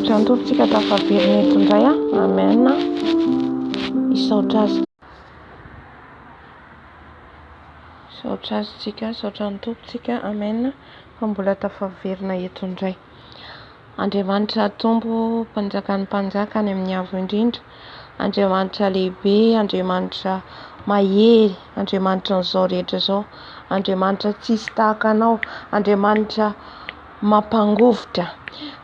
misaotra ny tompontsika tafaverina eto indray amen isaotra azy tsika saotra ny tompontsika amen fa mbola tafaverina eto indray. Andriamanitra tompo mpanjaka ny mpanjaka any amin'ny avo indrindra, Andriamanitra lehibe, Andriamanitra mahery, Andriamanitra n'izao rehetra izao, Andriamanitra tsisy tahaka anao, Andriamanitra mampangovotra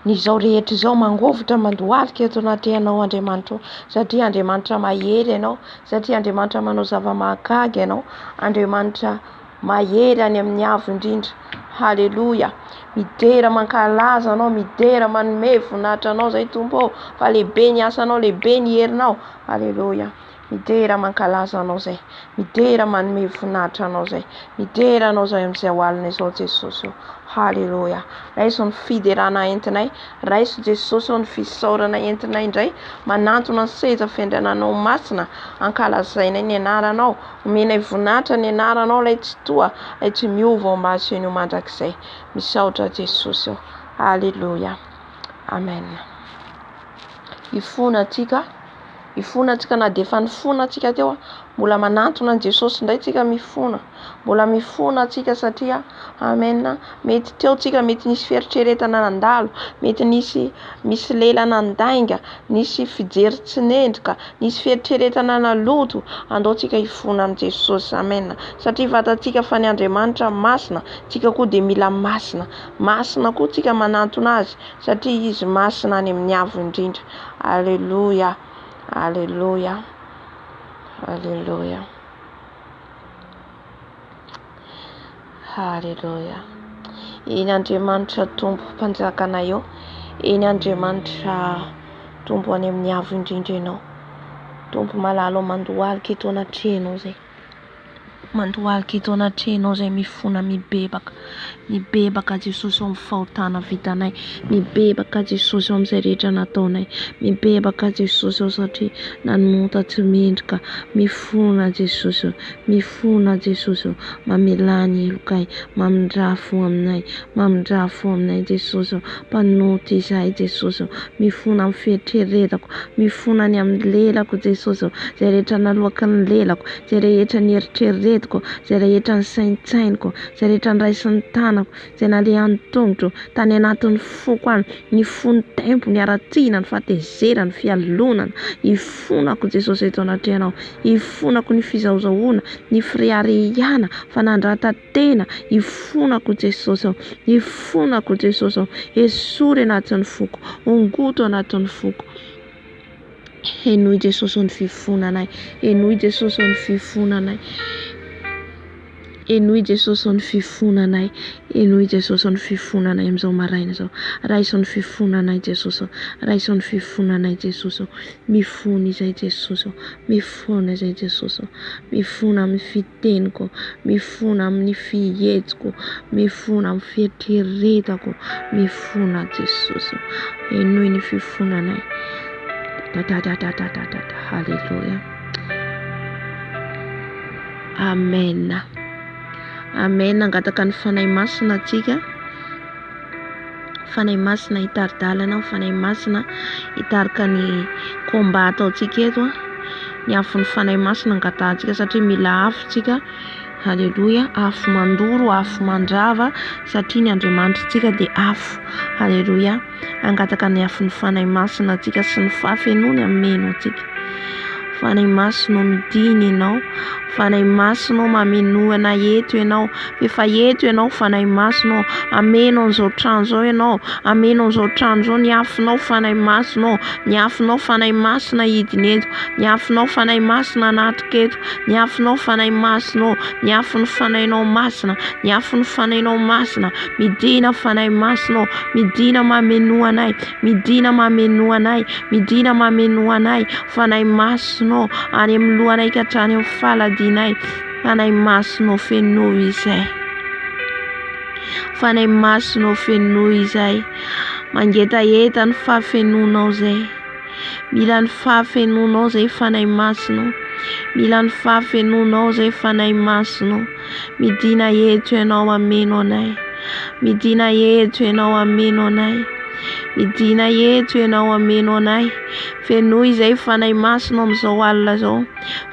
n'izao rehetra izao, mangovotra mandohalika eto anaty ianao Andriamanitra, satria Andriamanitra mahery ianao, satria Andriamanitra manao zava-mahagaga ianao, Andriamanitra mahery any amin'ny avo indrindra. Haleluya. Midera mankalaza anao, midera manome voninahitra anao zay tompo, fa lehibe ny asanao, lehibe ny herinao. Haleluya. Midera mankalaza anao zay, midera manome voninahitra anao zay, midera anao zay amin'izay hoalina izao Jesosy. Haleluya. Raiso ny fiderana entinay, raiso Jesosy ny fisaorana entinay indray, manantona ny seza fiandriananao masina, ankalazainay ny anaranao, omenay voninahitra ny anaranao, lay tsy toa, lay tsy miova maso eny mandrakizay. Misaotra Jesosy. Haleluya. Amen. Ifona tsika na dia efa nifona tsika teo, mbola manantona ny Jesosy indray tsika mifona, mbola mifona tsika satria amen, mety teo tsika mety nisy fieritreretana nandalo, mety misy lelana andainga, nisy fijery tsy nendrika, nisy fieritreretana naloto, andao tsika ifona amin'ny Jesosy amen, satria vatantsika fa ny Andriamanitra masina, tsika koa dia mila masina koa tsika manantona azy, satria izy masina any amin'ny avo indrindra. Haleluya. Haleluya. Haleluya. Haleluya. Eny Andriamanitra tompo mpanjakana eo, eny Andriamanitra tompo any amin'ny avo indrindra ianao, tompo malalo mandohalika eto anatrehanao zay, mandohalika eto anatrehanao zay, mifona mibebaka Jesosy amin'ny fahotana vitanay, mibebaka Jesosy amin'izay rehetra nataonay, mibebaka Jesosy ao satria nanomota tsy mendrika, mifona Jesosy, mifona Jesosy, mamelany elokay, mamindrafo aminay Jesosy, mpanota izay Jesosy, mifona amin'ny fieritreretako, mifona ny amin'ny lelako Jesosy, zay rehetra nalohaka ny lelako, zay rehetra ny eritreretiko, zay rehetra ny saintsainiko, zay rehetra ny raisy ny tanako, zay nalehan'ny tongotro tany anatin'ny foko any, ny fony tempo, ny aratsiana, ny fahatezerana, ny fialonana, ifonako Jesosy eto anatrehanao, ifonako ny fizaozaona, ny firehariana, fanandratantena, ifonako Jesosy, ifonako Jesosy, esory anatin'ny foko, ongoto anatin'ny foko. Enoy Jesosy ny fifonanay, enoy Jesosy ny fifonanay, enoy Jesosy ny fifonanay, enoy Jesosy ny fifonanay amin'izao maraina izao. Raiso ny fifonanay Jesosy, raiso ny fifonanay Jesosy, mifona izay Jesosy, mifona izay Jesosy, mifona amin'ny fiteniko, mifona amin'ny fihetsiko, mifona amin'ny fieritreretako, mifona Jesosy, enoy ny fifonanay. Haleluya. Amen. Amen. Angataka ny fanahy masina atsika, fanahy masina hitaridalana, fanahy masina hitarika ny komba ataontsika eto, ny afon'ny fanahy masina angatahantsika satria mila afo tsika. Haleluya. Afo mandoro, afo mandrava, satria ny Andriamanitra tsika dia afo. Haleluya. Angataka ny afon'ny fanahy masina tsika sy ny fahafenony ameno tsika. Fanahy masina midiny ianao, fanahy masina mamenoana eto ianao, efa eto ianao fanahy masina, ameno an'izao trano zao ianao, ameno an'izao trano zao ny afonao fanahy masina, ny afonao fanahy masina hidiny eto, ny afonao fanahy masina anatrika eto, ny afonao fanahy masina, ny afon'ny fanahinao masina, ny afon'ny fanahinao masina, midina fanahy masina, midina mameno anay, midina mameno anay, midina mameno anay, fanahy masina any amin'ny lohanay ka hatrany amin'ny faladinay, fanahy masina feno izay, fanahy masina feno izay, mangetaeta ny fahafenonao zay, mila ny fahafenonao zay fanahy masina, mila ny fahafenonao zay fanahy masina, midina eto ianao ameno anay, midina eto ianao ameno anay, Vidina eto ianao ameno anay. Fenoy izay fanahy masinao amin'izao alina zao.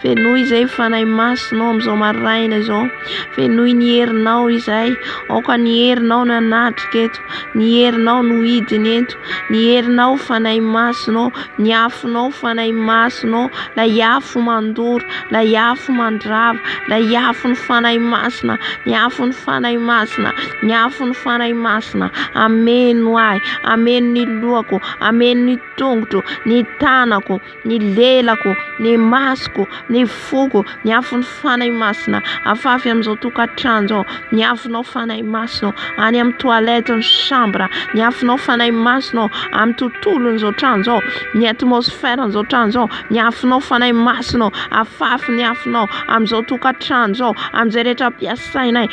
Fenoy izay fanahy masinao amin'izao maraina zao. Fenoy ny herinao izay. Aoka ny herinao no anatrika eto. Ny herinao no hidiny eto. Ny herinao fanahy masinao. Ny afonao fanahy masinao. Lay afo mandoro. Lay afo mandrava. Lay afo ny fanahy masina. Ny afo ny fanahy masina. Ny afo ny fanahy masina. Ameno ahy. Ameno ny lohako. Ameno ny tongotro. Ny tanako. Ny lelako. Ny masoko. Ny foko. Ny afo ny fanahy masina. Afafy amin'izao tokantrano zao. Ny afonao fanahy masinao. Any amin'ny toalette ny chambre. Ny afonao fanahy masinao. Amin'ny tontolon'izao trano zao. Ny atmosfèren'izao trano zao. Ny afonao fanahy masinao. Afafy ny afonao amin'izao tokantrano zao. Amin'izay rehetra ampiasainay.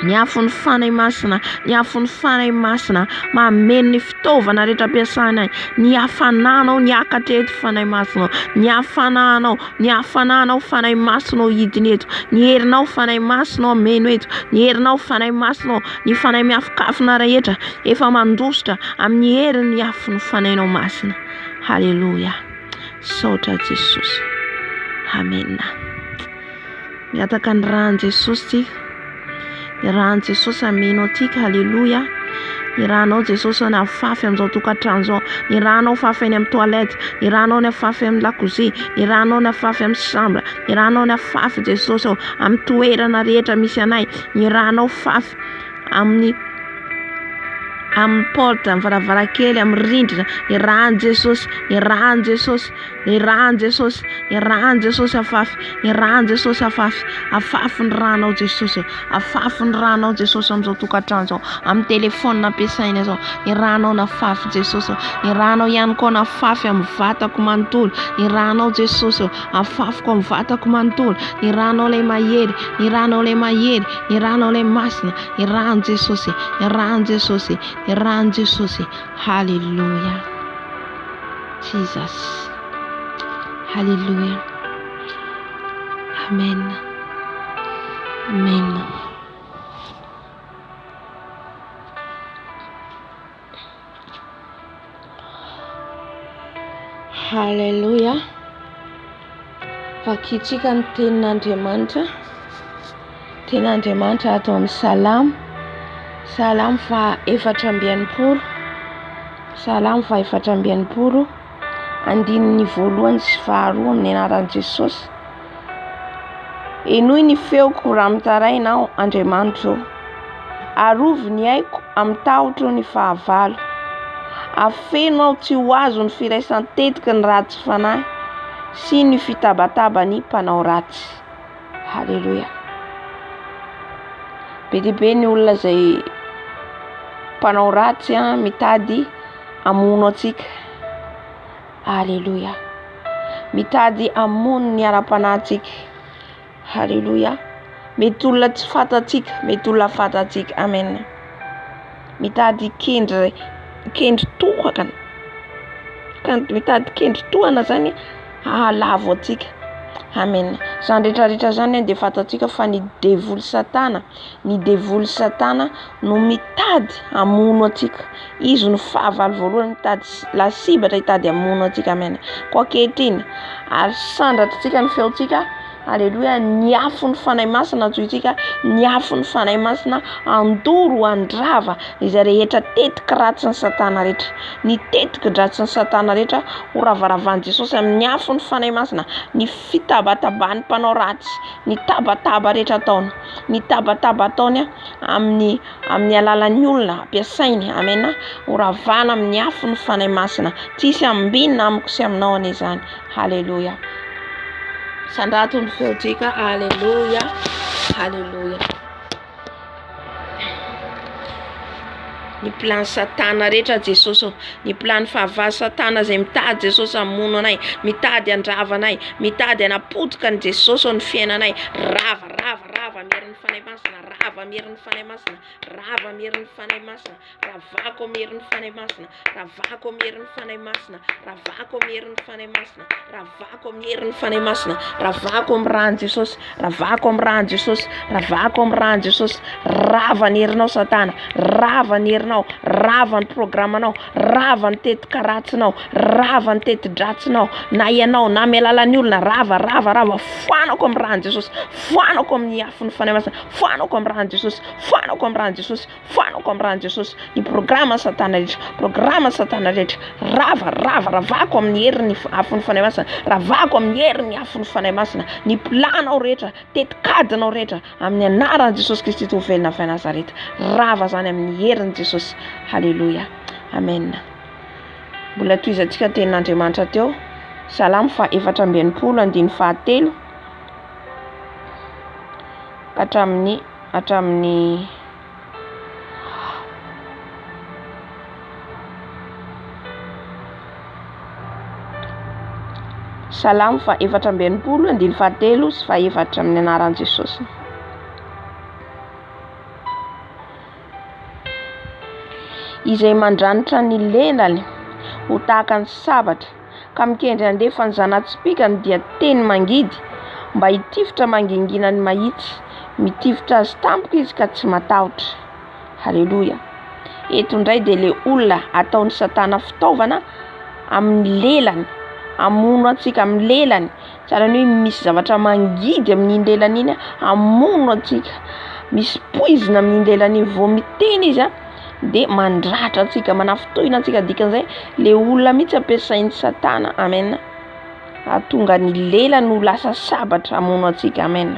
Ny afo ny fanahy masina. Ny afo ny fanahy masina. Mameno ny fitaovana rehetra ampiasainay. Ny hafananao ny akatreto fanahy masinao. Ny hafananao. Ny hafananao fanahy masinao hidiny eto. Ny herinao fanahy masinao ameno eto. Ny herinao fanahy masinao. Ny fanahy miafokafona rehetra efa mandositra amin'ny heriny ny afo ny fanahinao masina. Halleluja. Saotra Jesosy. Amen. Miataka ny rano Jesosy tika. Ny rano Jesosy ameno atika. Halleluja. Ny ranao Jesosy ny afafy amin'izao tokantrano zao. Ny ranao afafy ny amin'ny toalette. Ny ranao ny afafy amin'ny lakozia. Ny ranao ny afafy amin'ny chambre. Ny ranao ny afafy Jesosy amin'ny toerana rehetra misy anay. Ny ranao afafy amin'ny porte, amin'ny varavarankely, amin'ny rindrina. Ny rano Jesosy. Ny rano Jesosy. Ny rano Jesosy. Ny rano Jesosy afafy. Ny rano Jesosy afafy. Afafy ny ranao Jesosy. Afafy ny ranao Jesosy amin'izao tokantrano zao. Amin'ny telefôny nampiasaina zao. Ny ranao nafafy Jesosy. Ny ranao ihany koa nafafy amin'ny vatako manontolo. Ny ranao Jesosy afafyko amin'ny vatako manontolo. Ny ranao lay mahery. Ny ranao lay mahery. Ny ranao lay masina. Ny rano Jesosy. Ny rano Jesosy. Ny rano Jesosy. Halleluja. Jesus. Halleluja. Amen. Amen. Halleluja. Vakitsika ny tenin'Andriamanitra. Tenin'Andriamanitra ato amin'ny Salamo. Salamo fa 4:4. Salamo fa 4:4. Andininy voalohany sy faharoa amin'ny anaran'i Jesosy. Enoy ny feoko raha mitarainao Andriamanitra. Arovo ny aiko amin'ny tahotro ny fahavalo. Afeno aho tsy ho azo ny firaisan-tetika ny ratsy fanahy sy ny fitabataba ny mpanao ratsy. Halleluja. Be dia be ny olona izay mpanao ratsy mitady hamono atsika. Halleluja. Mitady hamono ny ara-panahintsika. Halleluja. Mety olona tsy fantatsika, mety olona fantatsika. Amen. Mitady kendry tohakana. Mitady kendry tohana zany hahalavo atsika. Amen. Zany rehetrarehetra zany dia fantatsika fa ny devoly Satana. Ny devoly Satana no mitady hamono atsika. Izy no fahavalo voalohany mitady lasibatra hitady hamono atsika. Amen. Koa ankehitriny ary sandratritsika ny feontsika. Halleluja. Ny afo ny fanahy masina jointsika. Ny afo ny fanahy masina andoro andrava izay rehetra tetika ratsy ny Satana rehetra. Ny tetika dratsy ny Satana rehetra ho ravaravan'i Jesosy amin'ny afo ny fanahy masina. Ny fitabatabany mpanao ratsy. Ny tabataba rehetra ataony. Ny tabataba ataony amin'ny alalan'ny olona ampiasainy. Amen. Ho ravana amin'ny afo ny fanahy masina. Tsisy ambinina amiko sy aminao an'izany. Halleluja. Sandrato ny feontsika. Halleluja. Halleluja. Ny plan Satana rehetra Jesosy. Ny plan fahavalo Satana izay mitady Jesosy hamono anay. Mitady handrava anay. Mitady hanapotika ny Jesosy ny fiainanay. Rava miary ny fanahy masina. Rava amin'ny herin'ny fanahy masina, rava amin'ny herin'ny fanahy masina, ravako amin'ny herin'ny fanahy masina, ravako amin'ny herin'ny fanahy masina, ravako amin'ny herin'ny fanahy masina, ravako amin'ny herin'ny fanahy masina, ravako amin'ny rano Jesosy, ravako amin'ny rano Jesosy, ravako amin'ny rano Jesosy, rava ny herinao Satana, rava ny herinao, rava ny programanao, rava ny tetikaratinao, rava ny tetidratinao, na ianao na amin'ny alalan'ny olona, rava foanako amin'ny rano Jesosy, foanako amin'ny afon'ny fanahy masina, foanako amin'ny rano Jesosy, foanako amin'ny rano Jesosy, foanako amin'ny rano Jesosy, ny programa Satana rehetra, programa Satana rehetra, ravako amin'ny herin'ny afon'ny fanahy masina, ravako amin'ny herin'ny afon'ny fanahy masina, ny planao rehetra, tetikadinao rehetra, amin'ny anaran'i Jesosy Kristy toa velona avy Nazareta, rava zany amin'ny herin'i Jesosy. Halleluja, amen. Mbola toizantsika tenin'Andriamanitra teo, Salamo 4:7 hatramin'ny Salamo 4:7 sy 4 amin'ny anaran'i Jesosy. Izay mandranitra ny lelany ho tahaka ny sabatra, ka mikendry andefa ny zanatsipikany dia teny mangidy, mba hitifitra mangingina ny mahitsy, mitifitra azy tampoka izy ka tsy matahotra. Halleluja. Eto indray dia le olona ataon'ny Satana fitaovana amin'ny lelany, amono antsika amin'ny lelany, sahalan'ny hoe misy zavatra mangidy amin'iny lelany iny, amono antsika, misy poizina amin'iny lelany iny, vao miteny izy dia mandratra antsika, manafitohina antsika. Dikan'izay le olona mihitsy ampiasain'ny Satana, amen, ahatonga ny lelany ho lasa sabatra amono antsika, amen.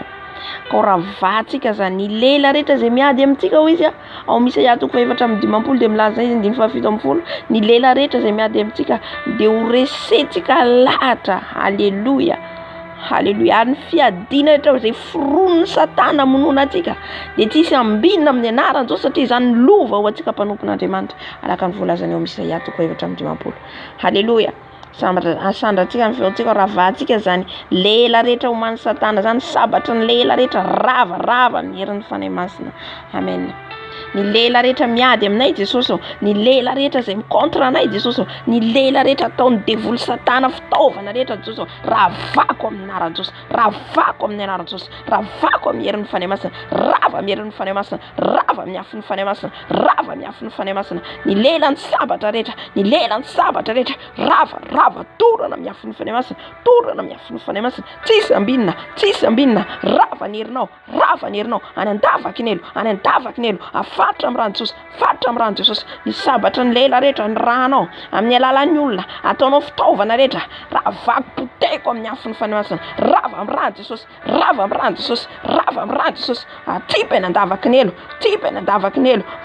Ka ravahantsika zany ny lela rehetra izay miady amintsika ho izy, ao Isaia 4:15 dia milaza izy 7:10, ny lela rehetra izay miady amintsika dia ho resentsika lahatra. Halleluja, halleluja. Ary ny fiadiana rehetra izay foron'ny Satana amonoana antsika dia tsisy ambinina amin'ny anarany Jesosy, satria izany lova ho antsika mpanompon'Andriamanitra, araka ny voalazany ao Isaia 4:15. Halleluja. Sandratsika ny feontsika, ravahantsika zany lela rehetra homan'ny Satana zany, sabatra ny lela rehetra, rava ny herin'ny fanahy masina, amen. Ny lela rehetra miady aminay Jesosy, ny lela rehetra izay mikontra anay Jesosy, ny lela rehetra ataon'ny devoly Satana fitaovana rehetra Jesosy, ravako amin'ny anaran'i Jesosy, ravako amin'ny anaran'i Jesosy, ravako amin'ny herin'ny fanahy masina, rava amin'ny herin'ny fanahy masina, rava amin'ny afon'ny fanahy masina, rava amin'ny afon'ny fanahy masina, ny lelan'ny sabatra rehetra, ny lelan'ny sabatra rehetra, rava torana amin'ny afon'ny fanahy masina, torana amin'ny afon'ny fanahy masina, tsisy ambinina, rava ny herinao, any andavaky ny elo, afatra amin'ny rano Jesosy, fatra amin'ny rano Jesosy, ny sabatra ny lela rehetra, ny rahanao amin'ny alalan'ny olona, ataonao fitaovana rehetra, ravako poteko amin'ny afon'ny fanahy masina, rava amin'ny rano Jesosy, rava amin'ny rano Jesosy, rava amin'ny rano Jesosy, tsipy andavaky ny elo,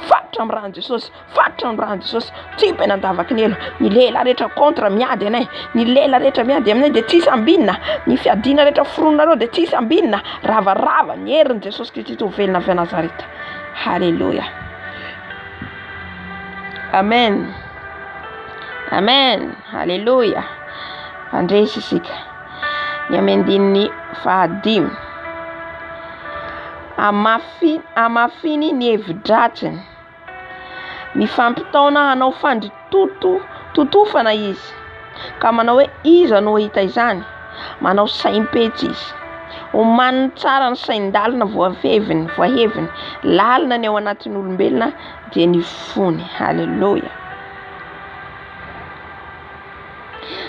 fatra amin'ny rano Jesosy, fatra amin'ny rano Jesosy, tsipy andavaky ny elo, ny lela rehetra kontra miady anay, ny lela rehetra miady aminay dia tsisy ambinina, ny fiadiana rehetra foronareo dia tsisy ambinina, rava ny herin'i Jesosy Kristy toa velona avy Nazareta. Halleluja, amen, halleluja. Andresy isika ny amendin'ny 5, amafiny ny hevidratsiny, mifampitaona hanao totofana izy, ka manao hoe iza no hita izany, manao saim-petsy izy, omaniny tsara ny sain-dalina voaheviny, lalina ny ao anatin'ny olombelona dia ny fony. Halleluja.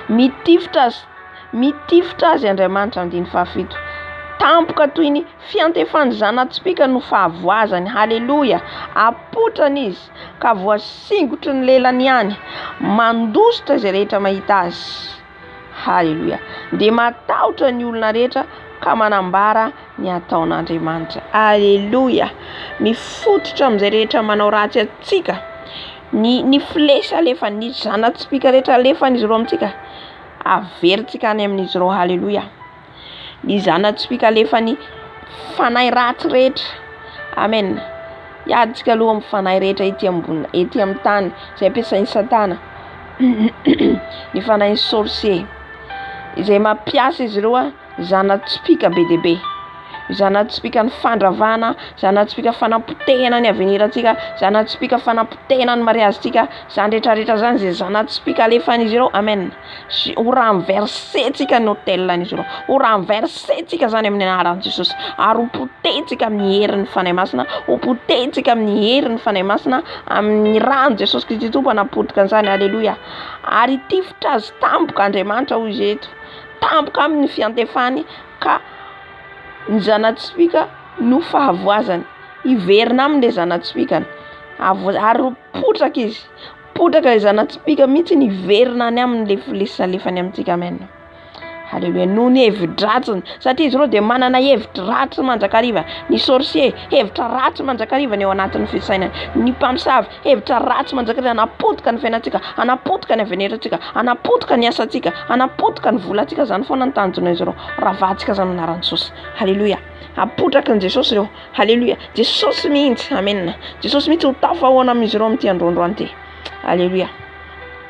Mitifitra azy Andriamanitra amin'ny 7, tampoka toy ny fiantefany zanatsipika no fahavoazany. Halleluja. Apotrany izy ka voasingotry ny lelany ihany, mandositra izay rehetra mahita azy. Halleluja. Dia matahotra ny olona rehetra ka manambara ny ataon'Andriamanitra. Halleluja. Mifototra amin'izay rehetra manao ratsy atsika, ny flesy alefany, ny zanatsipika rehetra alefany izy ireo amintsika, averintsika any amin'izy ireo. Halleluja. Ny zanatsipika alefany fanahy ratsy rehetra, amen. Iaditsika aloha amin'ny fanahy rehetra ety ambony, ety amin'ny tany izay ampiasain'ny Satana, ny fanahy sorcier izay mampiasa izy ireo zanatsipika be dia be, Zanatsipika ny fandravana, zanatsipika fanapotehana ny avenirantsika, zanatsipika fanapotehana ny mariazintsika, zany rehetrarehetra zany zay zanatsipika alefan'izy ireo. Amen. Ho renversentsika ny hôtelan'izy ireo, ho renversentsika zany amin'ny anaran'i Jesosy, ary ho potehintsika amin'ny herin'ny fanahy masina, ho potehintsika amin'ny herin'ny fanahy masina, amin'ny rano Jesosy Kristy Tompo anapotika an'izany. Aleluia. Ary tifitra azy tampoka Andriamanitra hoy izy eto, tampoka amin'ny fiantefany, ka ny zanatsipika no fahavoazany, iverina aminy le zanatsipikany, ary potraka izy, potraka le zanatsipika mihitsy ny iverina any aminy le salefany amintsika. Amen. Halleluja. Noho ny hevin-dratsiny, satria izy ireo dia manana hevitra ratsy manjakariva. Ny sorcier hevitra ratsy manjakariva ny ao anatin'ny fisainany, ny mpamosavy hevitra ratsy manjakariva, anapotika ny fiainantsika, anapotika ny avenerantsika, anapotika ny asantsika, anapotika ny volantsika. Zany foana ny tanjona izy ireo, ravatsika zany anaran'i Jesosy. Halleluja. Apotraka ny Jesosy ireo. Halleluja. Jesosy mihitsy. Amen. Jesosy mihitsy ho tafahoana amin'izy ireo amin'ity androandroany ty. Halleluja.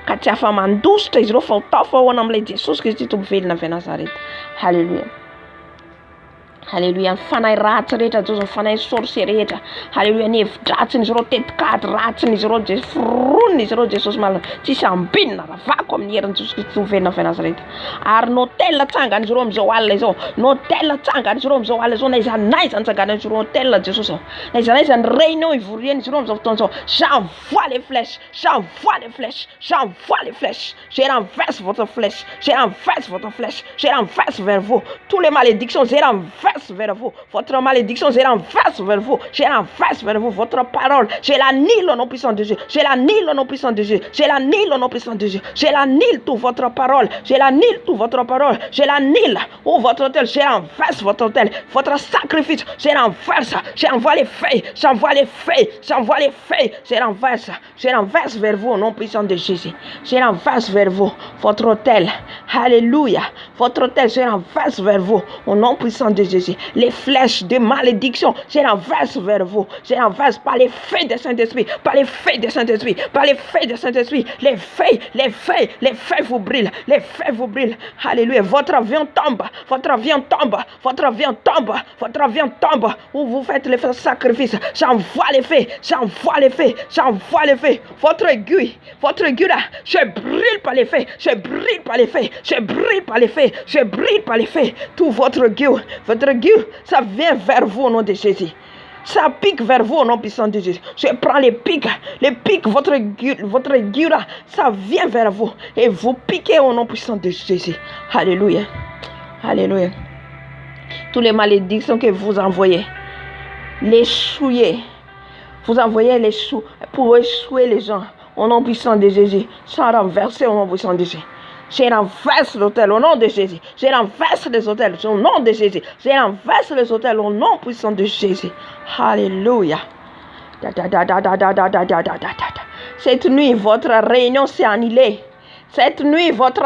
Ka tsy afa mandositra izy ireo fa ho tafahoana amin'ilay Jesosy Kristy Tompo velona avy Nazareta. Halleluja. Halleluja. Ny fanahy ratsy rehetra Jesosy, ny fanahy sorcier rehetra. Halleluja. Ny hevin-dratsiny izy ireo, tetikady ratsiny izy ireo, foroniny izy ireo Jesosy malina, tsisy ambinina ravako amin'ny herin'i Jesosy Kristy Tompo velona avy Nazareta. Ary ny hôtel tsangany izy ireo amin'izao alina izao, ny hôtel tsangany izy ireo amin'izao alina izao, naizanaiza ny tsangany izy ireo hôtel Jesosy ao, naizanaiza ny réunion ivoriany izy ireo amin'izao fotoana izao. J'envoie les flèches, j'envoie les flèches, j'envoie les flèches, je renverse votre flèche, je renverse votre flèche, je renverse vers vous tous les malédictions, je renverse vers vous votre malédiction, je renverse vers vous, je renverse vers vous votre parole, je l'annule au nom puissant de Jésus, je l'annule au nom puissant de Jésus, je l'annule au nom puissant de Jésus, je l'annule toute votre parole, je l'annule toute votre parole, je l'annule, ou votre hôtel, je renverse votre hôtel, votre sacrifice, je renverse, j'envoie les feuilles, j'envoie les feuilles, j'envoie les feuilles, je renverse vers vous au nom puissant de Jésus, je renverse vers vous votre hôtel, alléluia, votre hôtel, je renverse vers vous au nom puissant de Jésus. Les flèches de malédiction, je renverse vers vous, je renverse par les feuilles de Saint-Esprit, par les feuilles de Saint-Esprit, par les feuilles de Saint-Esprit, les feuilles vous brûlent, les feuilles vous brûlent, alléluia. Votre avion tombe, votre avion tombe, votre avion tombe, votre avion tombe, où vous faites les sacrifices, j'envoie les feuilles, j'envoie les feuilles, j'envoie les feuilles, votre aiguille là, je brûle par les feuilles, je brûle par les feuilles, je brûle par les feuilles, je brûle par les feuilles, tout votre aiguille, ça vient vers vous au nom de Jésus. Ça pique vers vous au nom puissant de Jésus. Je prends les pics, votre aiguille là, ça vient vers vous et vous piquez au nom puissant de Jésus. Alléluia. Alléluia. Toutes les malédictions que vous envoyez, les souillez. Vous envoyez les sous pour échouer les gens au nom puissant de Jésus. Ça renverser au nom puissant de Jésus. Je renverse l'hôtel au nom de Jésus. Je renverse les hôtels au nom de Jésus. Je renverse les hôtels au nom puissant de Jésus. Alléluia. Cette nuit, votre réunion s'est annulée. Cette nuit, votre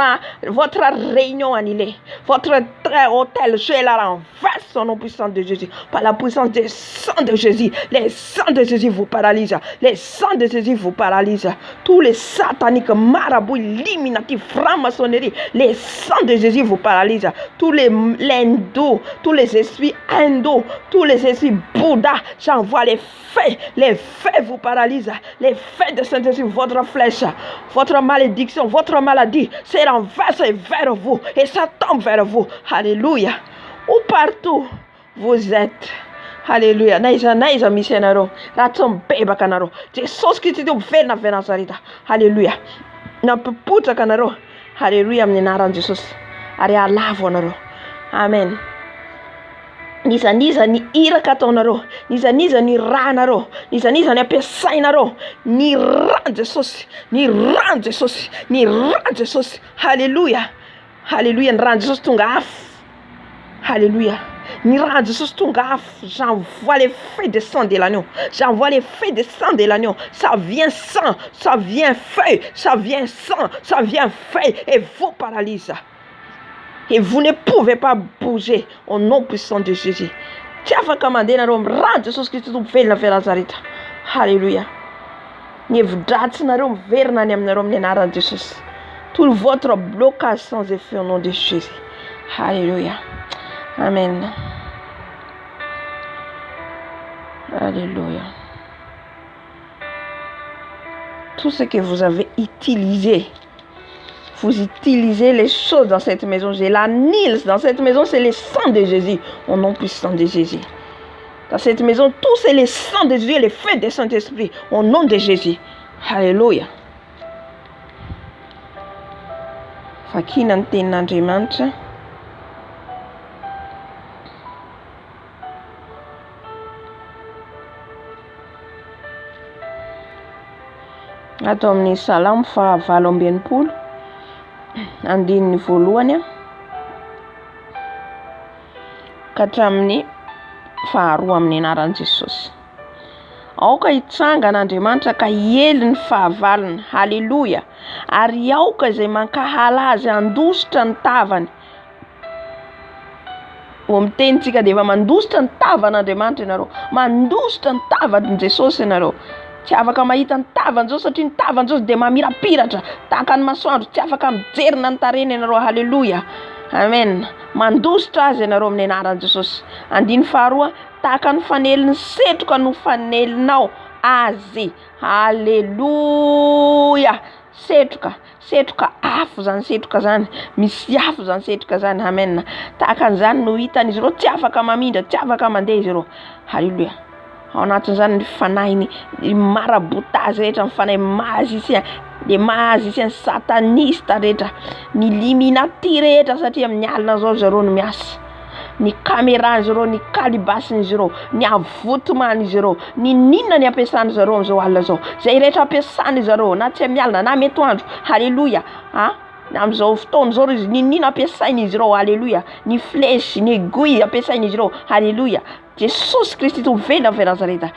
réunion annulée. Votre hôtel, je la renverse au nom puissant de Jésus. Par la puissance des sangs de Jésus. Les sangs de Jésus vous paralysent. Les sangs de Jésus vous paralysent. Tous les sataniques, marabouts, illuminatifs, francs-maçonnerie. Les sangs de Jésus vous paralysent. Tous les hindous, tous les esprits hindous, tous les esprits Bouddha, j'envoie les feux. Les feux vous paralysent. Les feux de Saint-Esprit, votre flèche, votre malédiction, votre maladie, c'est renversé vers vous et ça tombe vers vous. Alléluia. Où partout vous êtes. Alléluia. Naïza missionnaire. Ratom beba kanaro. Jesus Christ do verna Nazareta. Alléluia. Na puputa kanaro. Alléluia. Mnenara Jesus. Ari alavo anaro. Amen. Niza ny iraka ataonareo, niza ny ranareo, niza ny ampiasainareo, ny ran Jesosy, ny ran Jesosy, ny ran Jesosy. Halleluja. Halleluja. Ny ran Jesosy tonga afo. Halleluja. Ny ran Jesosy tonga afo. J'envoie les feux de sang de l'agneau. J'envoie les feux de sang de l'agneau. Ça vient sang, ça vient feu, ça vient sang, ça vient feu et vous paralyse. Et vous ne pouvez pas bouger au nom puissant de Jésus. Tu as fait commander dans Rome. Rends Jésus Christ tout fait la Nazareth. Alléluia. Ne vous date na Rome vers na nem na Rome ne na Jésus. Tout votre blocage sans effet au nom de Jésus. Alléluia. Amen. Alléluia. Tout ce que vous avez utilisé, vous utilisez les choses dans cette maison. J'ai la Nils dans cette maison, c'est le sang de Jésus, au nom puissant de Jésus. Dans cette maison, tout c'est le sang de Jésus et le feu du Saint-Esprit, au nom de Jésus. Alléluia. Fakina ny tenin'Andriamanitra. Atao amin'ny Salamo fahavalo amby enimpolo andininy voalohany ka hatramin'ny faharoa amin'ny anaran'i Jesosy. Aoka hitsangan'Andriamanitra ka hiely ny fahavalony. Halleluja. Ary aoka izay mankahala azy handositra ny tavany. Mitentsika dia efa mandositra ny tavan'Andriamanitra ianareo. Mandositra ny tavan'i Jesosy ianareo. Tsy afaka mahita ny tavany zao satria ny tavany zao dia mamirapiratra tahaka ny masoandro. Tsy afaka mijerina ny tarehiny ianareo. Halleluja. Amen. Mandositra azy ianareo amin'ny anaran'i Jesosy. Andiny faharoa, tahaka ny faneliny setroka no fanelinao azy. Halleluja. Setroka afo zany setroka zany. Misy afo zany setroka zany. Amen. Tahaka an'izany no hitan'izy ireo tsy afaka mamindra, tsy afaka mandeha izy ireo. Halleluja. Ao anatin'izany ny fanahiny marabotazy rehetra, ny fanahy magicien, les magiciens satanistes rehetra, ny illuminati rehetra satria amin'ny alina zao zareo no miasa. Ny caméran'izy ireo, ny calibasin'izy ireo, ny avotoman'izy ireo, ny ninona ny ampiasany zareo amin'izao alina zao. Zay rehetra ampiasany zareo na tsy amin'ny alina na metoandro. Halleluja. Amin'izao fotoana zao izy ninona ampiasain'izy ireo. Halleluja. Ny flèche, ny aiguille ampiasain'izy ireo. Halleluja. Jesosy Kristy tovena avy Nazareta.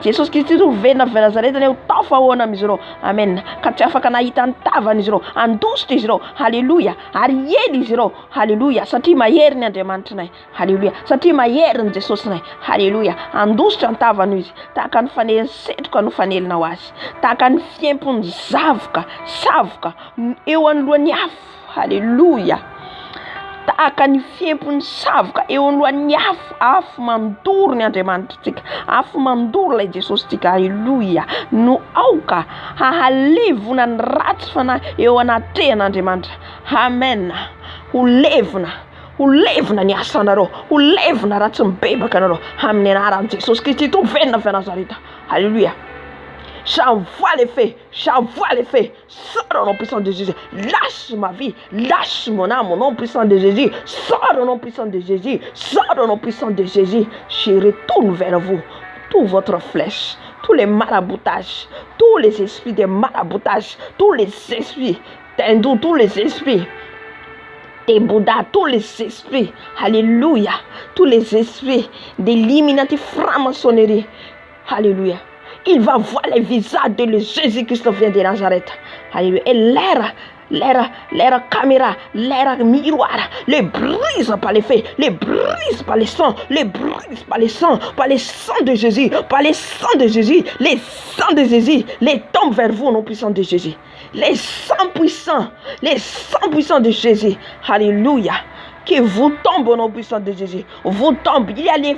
Jesosy Kristy tovena avy Nazareta ne ho tao fahoana amin'izy ireo. Amen. Ka tsy afaka nahita ny tavan'izy ireo. Andositra izy ireo. Halleluja. Ary ely izy ireo. Halleluja. Satria mahery ny Andriamanitrinay. Halleluja. Satria mahery ny Jesosinay. Halleluja. Andositra ny tavany izy. Tahaka ny faneliny setroka no fanelinao azy. Tahaka ny fiempony savoka eo anoloan'ny afo. Halleluja. Tahaka ny fiempony savoka eo anoloan'ny afo mandoro ny Andriamanitritsika. Afo mandoro ilay Jesositsika. Halleluja. No aoka hahalevona ny ratsy fanahy eo anatrehan'Andriamanitra. Amen. Ho levona ny asanareo. Ho levona ratsy mibebaka anareo amin'ny anaran'i Jesosy Kristy tovena avy Nazareta. Halleluja. J'envoie les faits, sors au nom puissant de Jésus, lâche ma vie, lâche mon âme au nom puissant de Jésus, sors au nom puissant de Jésus, sors au nom puissant de Jésus. Je retourne vers vous, tout votre flèche, tous les maraboutages, tous les esprits de maraboutage, tous les esprits d'hindous, tous les esprits des Bouddhas, tous les esprits, alléluia, tous les esprits d'illuminati franc-maçonnerie, alléluia. Il va voir les visages de Jésus-Christ vient de Nazareth. Alléluia. Et l'air caméra, l'air miroir, les brise par les faits, les brise par les sangs, les brise par les sangs, par les sangs de Jésus, par les sangs de Jésus, les sangs de Jésus, les tombent vers vous, non puissants de Jésus. Les sangs puissants de Jésus. Alléluia. Que vous tombez au nom puissant de Jésus. Vous tombez. Il y a les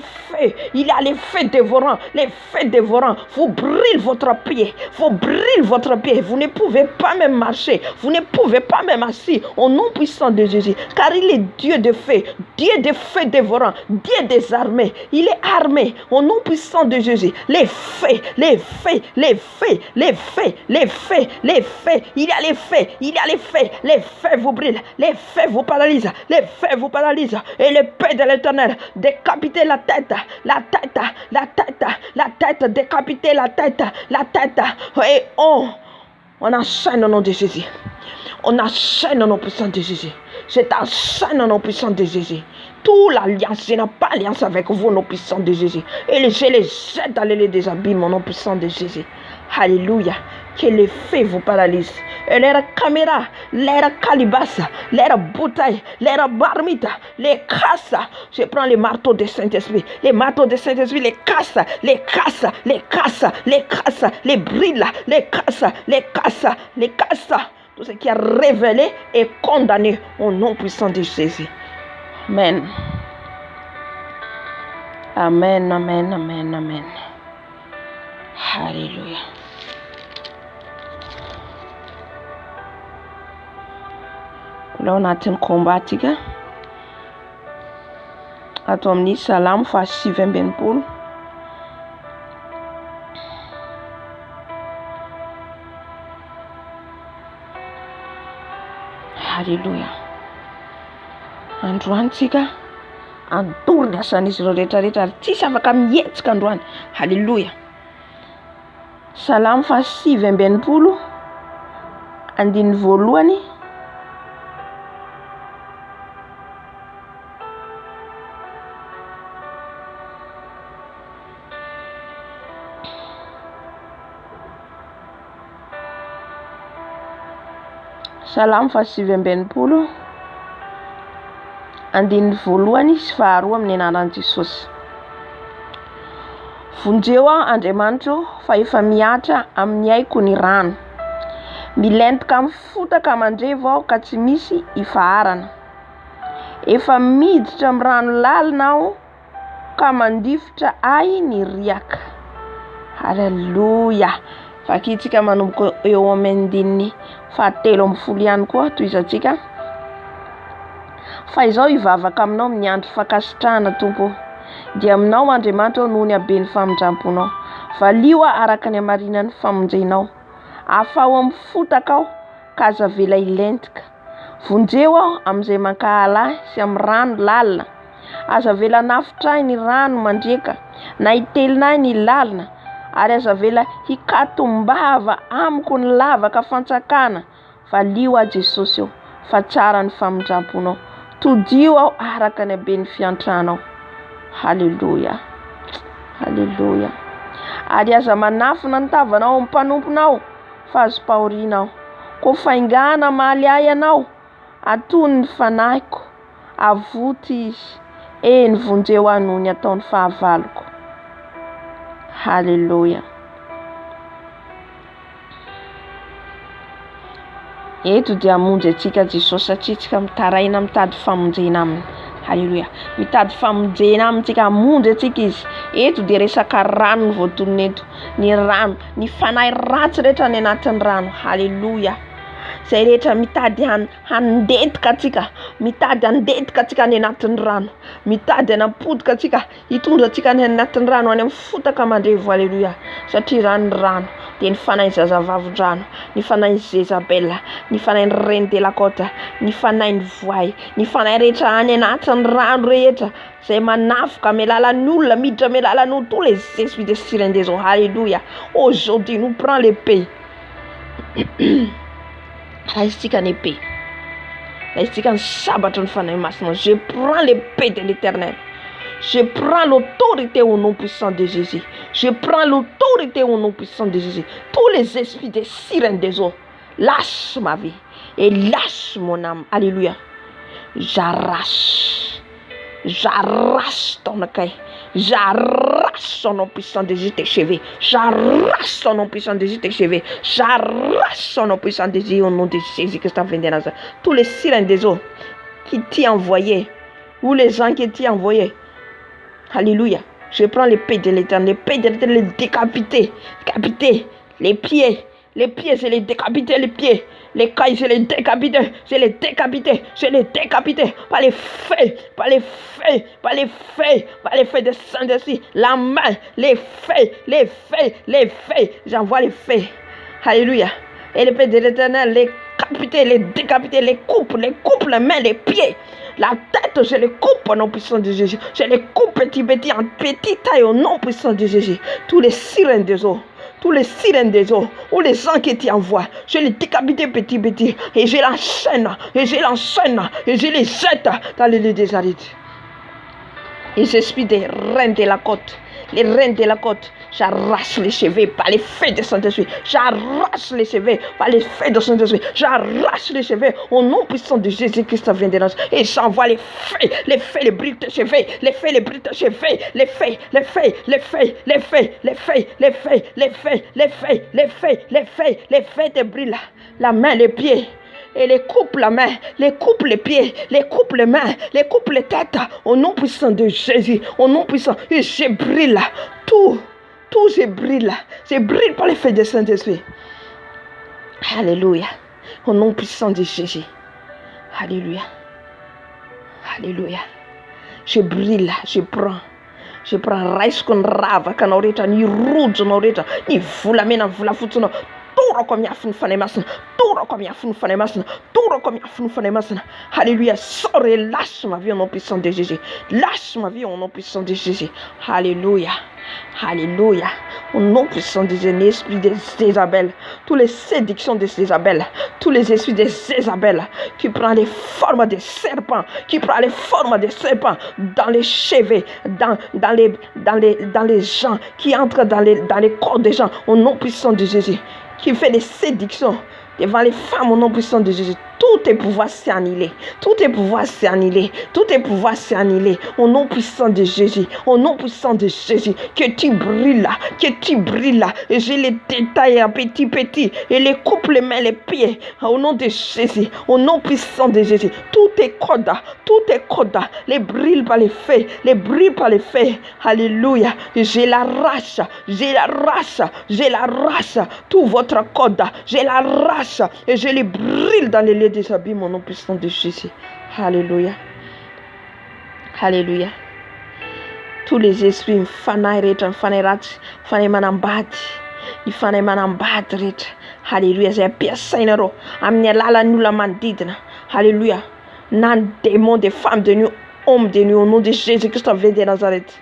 feux dévorants. Les feux dévorants. Vous brûlez votre pied. Vous ne pouvez pas même marcher. Vous ne pouvez pas même assis au nom puissant de Jésus. Car il est Dieu de feu. Dieu de feu dévorant. Dieu des armées. Il est armé au nom puissant de Jésus. Les feux. Il y a les feux. Les feux vous brûlent. Les feux vous paralysent. Les feux vous paralysent. Et le paix de l'Éternel, décapiter la tête, décapiter la tête. Et on enchaîne au nom de Jésus. On enchaîne au nom puissant de Jésus. Je t'enchaîne au nom puissant de Jésus. Toute l'alliance, je n'ai pas alliance avec vous au nom puissant de Jésus. Et je les jette dans les des abîmes au nom puissant de Jésus. Alléluia. Que les feux vous paralysent. Et leur caméra, leur calibasse, leur bouteille, leur marmite, les casse. Je prends les marteaux de Saint-Esprit. Les marteaux de Saint-Esprit, les casse, les brille, les casse. Tout ce qui est révélé est condamné au nom puissant de Jésus. Amen. Amen, amen, amen, amen. Alléluia. Là on atteint le combat tika. Ato amin'ny Salamo fa 7:20. Alléluia. Androany tsika andorony asan'izy ireo rehetrarehetra ary tsisy afaka mihetsika androany. Alléluia. Salamo fa 7:20 andiny voalohany. Salamo fa 7:20 andiny voalohany sy faharoa amin'ny anaran'i Jesosy. Vonjeo Andriamanitra fa efa miatra amin'ny haiko ny rano. Milentika mifotaka mandrevo aho ka tsy misy ifaharana. Efa miditra amin'ny rano lalina aho ka mandifotra ay ny riaka. Halleluja. Fakitsika manomboka eo amin'ny andininy 7:10 ihany koa toy izatsika. Fa izao ivavaka aminao amin'ny andro fankasitrahana Tompo. Dia aminao Andriamanitra noho ny habeny famindramponao. Valio araka ny hamarinan'ny famonjenao. Afao amin'ny fotaka aho ka aza vela ilentika. Vonjeo aho amin'izay mankahala ahy sy amin'ny rano lalina. Aza vela nafitray ny rano mandreka, na hitelinay ny lalina, ary aza vela hikatombava amiko ny lavaka fantsakana. Valio a Jesosy eo, fa tsara ny famindramponao. Todio aho araka ny habeny fiantranao. Halleluja. Halleluja. Ary aza manafina ny tavanao amin'ny mpanomponao, fa azo pahorinao. Ko faingana maly ahy ianao, atony ny fanahiko, avoty izy. Ny vonjeo ahy noho ny ataony fahavaloko. Halleluja. Eto dia hamonjy antsika Jesosy satria tsika mitaraina mitady famonjena aminy. Halleluja. Mitady famonjena aminy tsika hamonjy antsika izy. Eto dia resaka rano ny voatonona eto. Ny rano, ny fanahy ratsy rehetra ny anatin'ny rano. Halleluja. Zay rehetra mitady handetika atsika, mitady handetika atsika ny anatin'ny rano, mitady hanampodika atsika, hitondra atsika ny anatin'ny rano any amin'ny fotaka mandrevo. Halleluja. Satria rano dia ny fanahy zazavavin-drano, ny fanahy Jezabela, ny fanahy Reine de la Côte, ny fanahy voay, ny fanahy rehetra any anatin'ny rano rehetra zay manafoka amin'ny alalan'ny olona, miditra amin'ny alalan'ny tous les esprits de sirène des eaux. Alléluia. Aujourd'hui nous prend l'épée. Raisitsika ny épée. Raisitsika ny sabatra ny fanahy masina. Je prends l'épée de l'Éternel. Je prends l'autorité au nom puissant de Jésus. Je prends l'autorité au nom puissant de Jésus. Tous les esprits des sirènes des eaux, lâche ma vie et lâche mon âme. Alléluia. J'arrache ton accueil. J'arrache son nom puissant de Jésus tes cheveux. J'arrache son nom puissant de Jésus tes cheveux. J'arrache son nom puissant de Jésus au nom de Jésus Christ de Nazareth. Tous les sirènes des eaux qui t'y envoyé, ou les gens qui t'y envoyé. Alléluia. Je prends l'épée de l'Éternel. L'épée de l'Éternel, les décapiter. Décapiter les pieds. Les pieds, c'est les décapiter les pieds. Les cailles, c'est les décapiter. C'est les décapiter. C'est les décapiter. Par les feux. Par les feux. Par les feux. Par les feux de Saint-Esprit. La main. Les feux. Les feux. Les feux. J'envoie les feux. Alléluia. Et l'épée de l'Éternel, les capiter, les décapiter, les coupe les mains, les pieds. La tête, je les coupe au nom puissant de Jésus. Je les coupe petit en petite taille au nom puissant de Jésus. Tous les sirènes des eaux. Tous les sirènes des eaux, ou les gens qui t'y envoient, je les décapite petit, et je l'enchaîne, et je les jette dans le lit des arides. Les esprits des reines de la côte, les reines de la côte, j'arrache les cheveux par les feux de Saint-Esprit. J'arrache les cheveux par les feux de Saint-Esprit. J'arrache les cheveux au nom puissant de Jésus-Christ vient de Nazareth. Et j'envoie les feux, les briques de cheveux, les feux, les briques de cheveux, les feux, les feux, les feux, les feux, les feux, les feux, les feux, les feux, les feux, les feux, les feux de brille, la main, les pieds. et les coupe la main, les coupe les pieds, les coupe les mains, les coupe les têtes. Au nom puissant de Jésus, au nom puissant, et je brille tout je brille par le feu du Saint-Esprit. Alléluia. Au nom puissant de Jésus. Alléluia. Alléluia. Je brille, je prends race qu'on rava quand on est ni rouge on est ni fulamena vula futuno turo comme ya fun fane masna turo comme ya fun fane masna turo comme ya fun fane masna. Alléluia. Sors et lâche ma vie au nom puissant de Jésus. Lâche ma vie au nom puissant de Jésus. Alléluia. Alléluia. Au nom puissant de Jésus, l'esprit des Jézabel, toutes les séductions de Jézabel, tous les esprits des Jézabel qui prend les formes des serpents, dans les cheveux, dans les gens, qui entrent dans les corps des gens, au nom puissant de Jésus, qui fait des séductions devant les femmes au nom puissant de Jésus. Tout tes pouvoirs s'est annihilé. Tout tes pouvoirs s'est annihilé. Tout tes pouvoirs s'est annihilé. Au nom puissant de Jésus. Au nom puissant de Jésus. Que tu brilles là. Que tu brilles là. Et je les détaille en petit. Et les coupe les mains, les pieds. Au nom de Jésus. Au nom puissant de Jésus. Tous tes codes. Les brille par les feux. Les brille par les feux. Alléluia. Je l'arrache. Tout votre code. Je l'arrache. Et je les brille dans les lieux des abîmes au nom puissant de Jésus. Alléluia. Alléluia. Tous les esprits fanairet, fanerat, fanemanambati, ifanemanambatret. Alléluia. C'est pièce sainero. Amnialala nous la mandidna. Alléluia. Nan démon des femmes de nuit, hommes de nuit au nom de Jésus-Christ de Nazareth.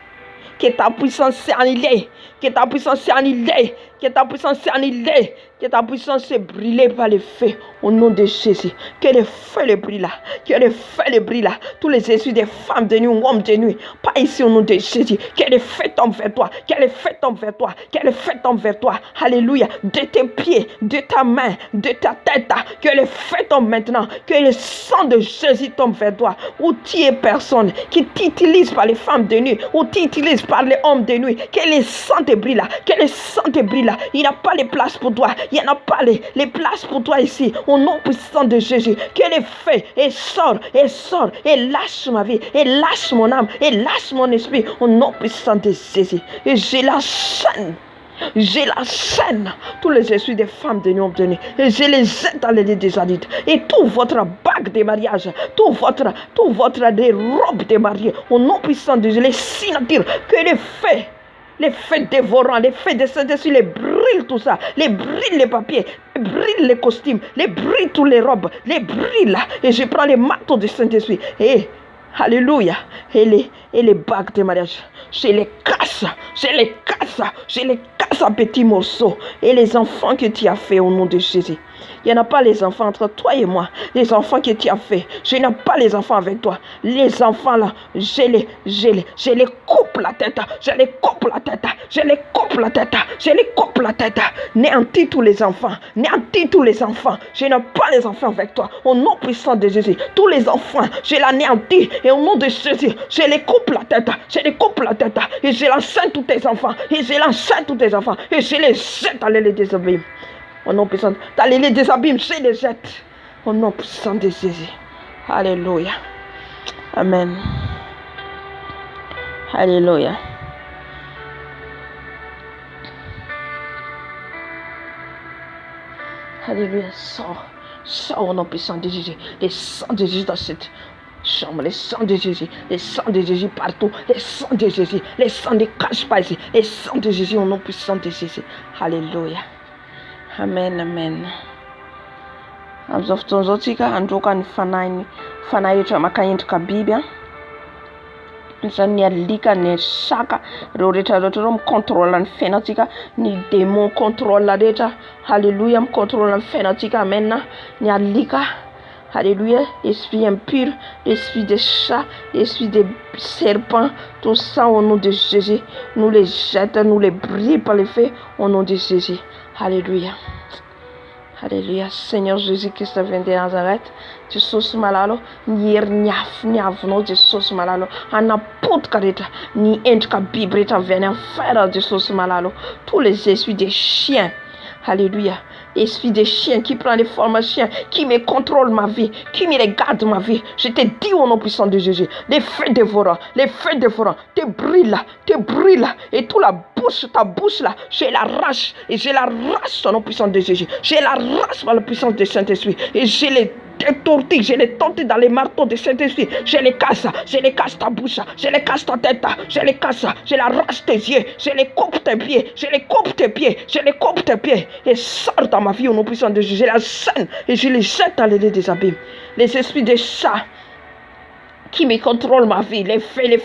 Que ta puissance s'annule. Que ta puissance s'annule. Que ta puissance s'annule. Que ta puissance se brûle par le feu au nom de Jésus. Que le feu le brûle là. Que le feu le brûle là. Tous les esprits des femmes de nuit, hommes de nuit, pas ici au nom de Jésus. Que le feu tombe vers toi. Que le feu tombe vers toi. Que le feu tombe vers toi. Alléluia. De tes pieds, de ta main, de ta tête. Que le feu tombe maintenant. Que le sang de Jésus tombe vers toi. Où tu es personne qui t'utilise par les femmes de nuit. Où tu utilises par les hommes de nuit. Que le sang te brûle là. Que le sang te brûle là. Il n'y a pas de place pour toi. Il n'y en a pas les places pour toi ici. Au nom puissant de Jésus. Que le feu et sort. Et lâche ma vie. Et lâche mon âme. Et lâche mon esprit. Au nom puissant de Jésus. Et j'ai la chaîne. Tous les esprits des femmes de nuit, et je les jette dans les lits des adultes. Et tout votre bague de mariage, tout votre des robes de mariée, au nom puissant de Jésus, les signatures, que les feux dévorants, les feux de Saint-Esprit, les brûlent tout ça, les brûlent les papiers, les brûlent les costumes, les brûlent toutes les robes, les brûlent. Et je prends les marteaux du Saint-Esprit. Et alléluia. Et les bagues de mariage, je les casse en petits morceaux. Et les enfants que tu as fait au nom de Jésus. Il n'y en a pas les enfants entre toi et moi. Les enfants que tu as fait. Je n'ai pas les enfants avec toi. Les enfants là, je les coupe la tête. Je les coupe la tête. Néantis tous les enfants. Je n'ai pas les enfants avec toi. Au nom puissant de Jésus. Tous les enfants, je les anéantis. Et au nom de Jésus, je les coupe la tête. Et je l'enseigne tous tes enfants. Et je les jette dans les lits des abîmes. Au nom puissant, dans les lits des abîmes, je les jette. Au nom puissant de Jésus. Alléluia. Amen. Alléluia. Alléluia. Sors au nom puissant de Jésus. Les sangs de Jésus dans cette chambre, les sangs de Jésus partout, les sangs de Jésus, les sangs ne cachent pas ici, les sangs de Jésus au nom puissant de Jésus. Alléluia. Amen. Amin'izao fotoana izao tsika androaka ny fanahy rehetra maka endrika biby zany ny alika, ny saka, reo rehetra reo micontrôle ny fiainantsika, ny démon contrôle rehetra. Alléluia, micontrôle ny fiainantsika. Amen. Ny alika, alléluia, esprit impur, esprit des chats, esprit des serpents, tout ça au nom de Jésus, nous les jette, nous les brille par le feu au nom de Jésus. Alléluia. Alléluia. Seigneur Jésus-Christ vient de Nazareth. Jesosy malalo ny hery ny avinao Jesosy malalo anapotika rehetra ny endrika biby rehetra avy any amin'ny fer Jesosy malalo tous les esprits des chiens. Alléluia. Esprit de chien qui prend les formes de chien, qui me contrôle ma vie, qui me regarde ma vie. Je te dis au nom puissant de Jésus, les feux dévorants, te brûlent, et toute ta bouche là, je l'arrache, et je l'arrache au nom puissant de Jésus. Je l'arrache par la puissance du Saint-Esprit, et je les détortille, je les tortille dans les marteaux du Saint-Esprit. Je les casse ta bouche, je les casse ta tête, je les casse, je l'arrache tes yeux, je les coupe tes pieds, je les coupe tes pieds, et sors dans ma vie au nom puissant de Jésus. Je la scène et je les jette dans les lits des abîmes. Les esprits des chats qui me contrôle ma vie, les faits te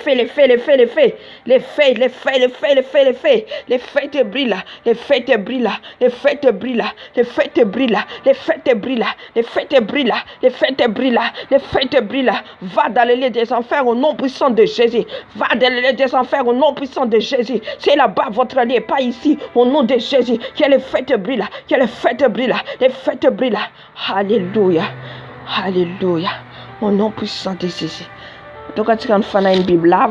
brûlent, va dans les lieux des enfers au nom puissant de Jésus, c'est là-bas votre lieu, pas ici, au nom de Jésus, que les feux te brûlent, alléluia, au nom puissant de Jésus. Donc, quand tu as une Bible là,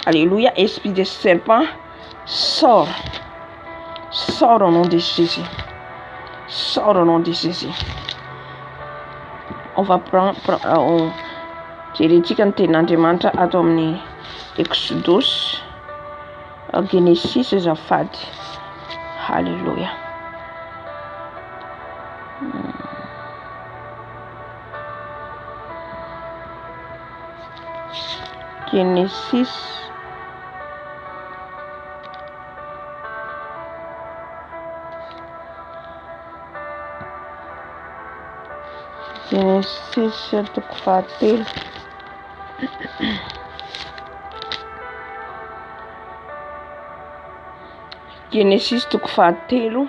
alléluia, esprit de serpent, sors au nom de Jésus. Sors au nom de Jésus. On va prendre, j'ai dit quand tu es dans le mantra, Adomni, Exodus, Genesis et Zafad. Alléluia. Genesis. Genesis tukfatil. Genesis tukfatelo.